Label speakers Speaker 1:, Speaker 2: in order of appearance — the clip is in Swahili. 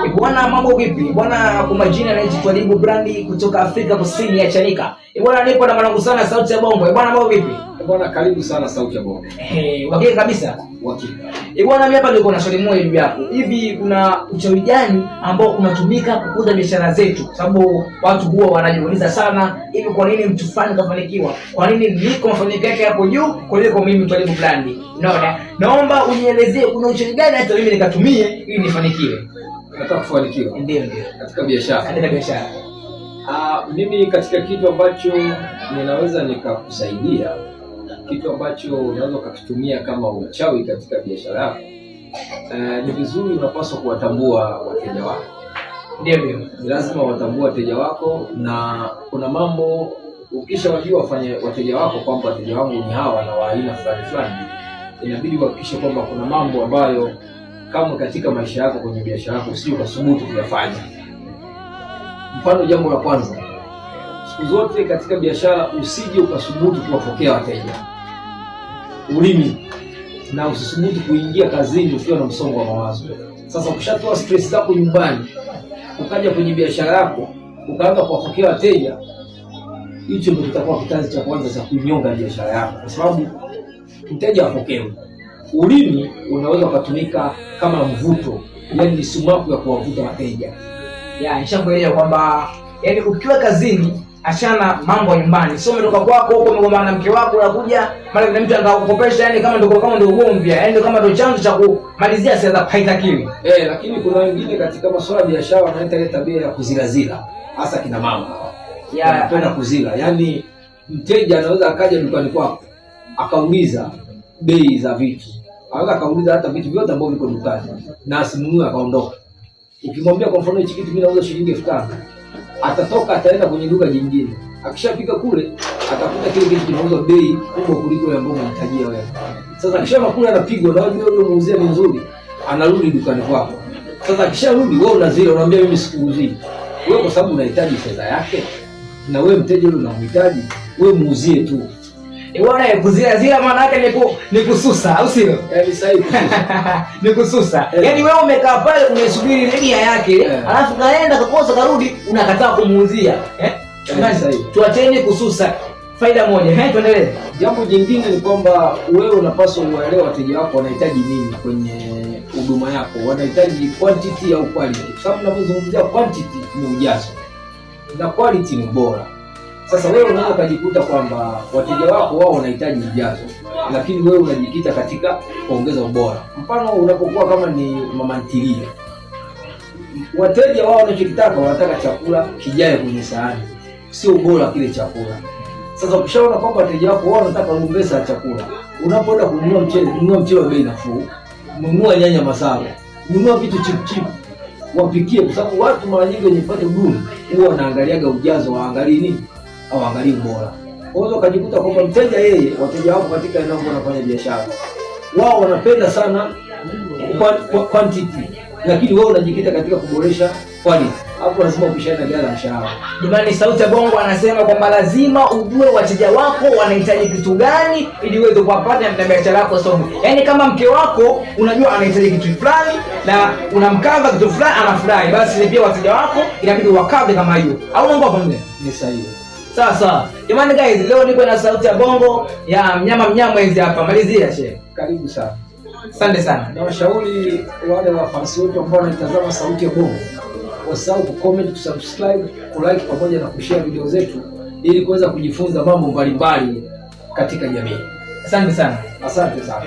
Speaker 1: Bwana mambo vipi? Bwana kwa majina anaitwa Twalibu Brandi kutoka Afrika Kusini ya Chanika. Bwana nipo na mwanangu sana Sauti ya Bongo. Bwana mambo vipi?
Speaker 2: Bwana karibu sana Sauti ya Bongo.
Speaker 1: Wakili kabisa.
Speaker 2: Wakili.
Speaker 1: Bwana mimi hapa niko na swali moja juu yako. Hivi kuna uchawi gani ambao unatumika kukuza biashara zetu? Sababu watu huwa wanajiuliza sana, hivi kwa nini mtu fulani kafanikiwa? Kwa nini niko mafanikio yake hapo juu kuliko mimi Twalibu Brandi? Unaona? Naomba unielezee kuna uchawi gani hata mimi nikatumie ili nifanikiwe.
Speaker 2: Nataka kufanikiwa.
Speaker 1: Ndio.
Speaker 2: Katika biashara.
Speaker 1: Katika biashara.
Speaker 2: Mimi katika kitu ambacho ninaweza nikakusaidia, kitu ambacho unaweza kukitumia kama uchawi katika biashara yako, ni vizuri unapaswa kuwatambua wateja wako.
Speaker 1: Ndio.
Speaker 2: Ni lazima watambue wateja wako, na kuna mambo ukishawajua wafanye wateja wako kwamba wateja wangu ni hawa na wa aina fulani fulani, inabidi uhakikishe kwamba kuna mambo ambayo kama katika maisha yako kwenye biashara yako usije ukasubutu kuyafanya. Mfano, jambo la kwanza, siku zote katika biashara usije ukasubutu kuwapokea wateja. Ulimi, na usisubutu kuingia kazini ukiwa na msongo wa mawazo. Sasa ukishatoa stress zako nyumbani, ukaja kwenye biashara yako ukaanza kuwapokea wateja, hicho ndio kitakuwa kitanzi cha kwanza cha kunyonga biashara yako, kwa sababu mteja apokewe. Ulimi unaweza kutumika kama mvuto, yani ni sumaku ya kuwavuta wateja.
Speaker 1: Nishakuelewa kwamba yani ukiwa kazini achana mambo ya nyumbani. Sio umetoka kwako huko umegombana na mke wako unakuja mara kuna mtu anakukopesha, yani kama ndio ugomvi, yani ndio kama ndio chanzo cha kumalizia siasa haitakiwi.
Speaker 2: Lakini kuna wengine katika masuala ya biashara wanaita ile tabia ya kuzilazila, hasa kina mama. Wanapenda kuzila. Yani mteja anaweza akaja dukani kwako akauliza bei za vitu. Anaweza akauliza hata vitu vyote ambavyo viko dukani na asinunue akaondoka. Ukimwambia kwa mfano hichi kitu mimi nauza shilingi 5,000, atatoka ataenda kwenye duka jingine. Akishafika kule atakuta kile kitu kinauzwa bei kubwa kuliko ile ambayo unahitajia wewe. Sasa akishama kule anapigwa na wewe unamuuzia ni nzuri, anarudi dukani kwako. Sasa akisharudi wewe unazile, unamwambia mimi sikuuzii. Wewe kwa sababu unahitaji fedha yake na wewe mteja yule unamhitaji, wewe muuzie tu.
Speaker 1: Bwana kuzila maana yake ni kususa, au sio?
Speaker 2: Sahihi.
Speaker 1: Ni kususa. Yaani wewe umekaa pale unasubiri redia yake, alafu kaenda kakosa karudi unakataa kumuuzia.
Speaker 2: Sahihi.
Speaker 1: Tuacheni kususa. Faida moja. Tuendelee.
Speaker 2: Jambo jingine ni kwamba wewe unapaswa uelewe wateja wako wanahitaji nini kwenye huduma yako. Wanahitaji quantity au quality. Kwa sababu tunapozungumzia quantity ni ujazo na quality ni ubora. Sasa wewe unaweza kujikuta kwamba wateja wako wao wanahitaji ujazo, lakini wewe unajikita katika kuongeza ubora. Mfano, unapokuwa kama ni mama ntilie, wateja wao wanachokitaka wanataka chakula kijae kwenye sahani, sio ubora kile chakula. Sasa ukishaona kwamba wateja wako wao wanataka lumbesa ya chakula, unapoenda kununua mchele, nunua mchele wa bei nafuu, nunua nyanya masala, nunua vitu chip wapikie, kwa sababu watu mara nyingi wenye pato duni huwa wanaangaliaga ujazo, waangalie nini au angalia ubora. Unaweza ukajikuta kwamba mteja yeye, wateja wako katika eneo ambalo unafanya biashara, wao wanapenda sana quantity, lakini wewe unajikita katika kuboresha quality. Hapo lazima upishane na gharama ya mshahara.
Speaker 1: Jamani, Sauti ya Bongo anasema kwamba lazima ujue wateja wako wanahitaji kitu gani ili uweze kuwapata na biashara yako somo. Yaani kama mke wako unajua anahitaji kitu fulani na unamkava kitu fulani anafurahi, basi pia wateja wako inabidi wakave kama hiyo. Au unaomba pamoja?
Speaker 2: Ni sahihi.
Speaker 1: Sawa. Jamani guys, leo niko na Sauti ya Bongo ya Mnyamwezi hapa. Malizia shehe.
Speaker 2: Karibu sana.
Speaker 1: Asante sana.
Speaker 2: Na washauri wale wafansi wote ambao wanatazama Sauti ya Bongo, wasahau kucomment, kusubscribe, kulike pamoja na kushare video zetu ili kuweza kujifunza mambo mbalimbali katika jamii.
Speaker 1: Asante sana.
Speaker 2: Asante sana.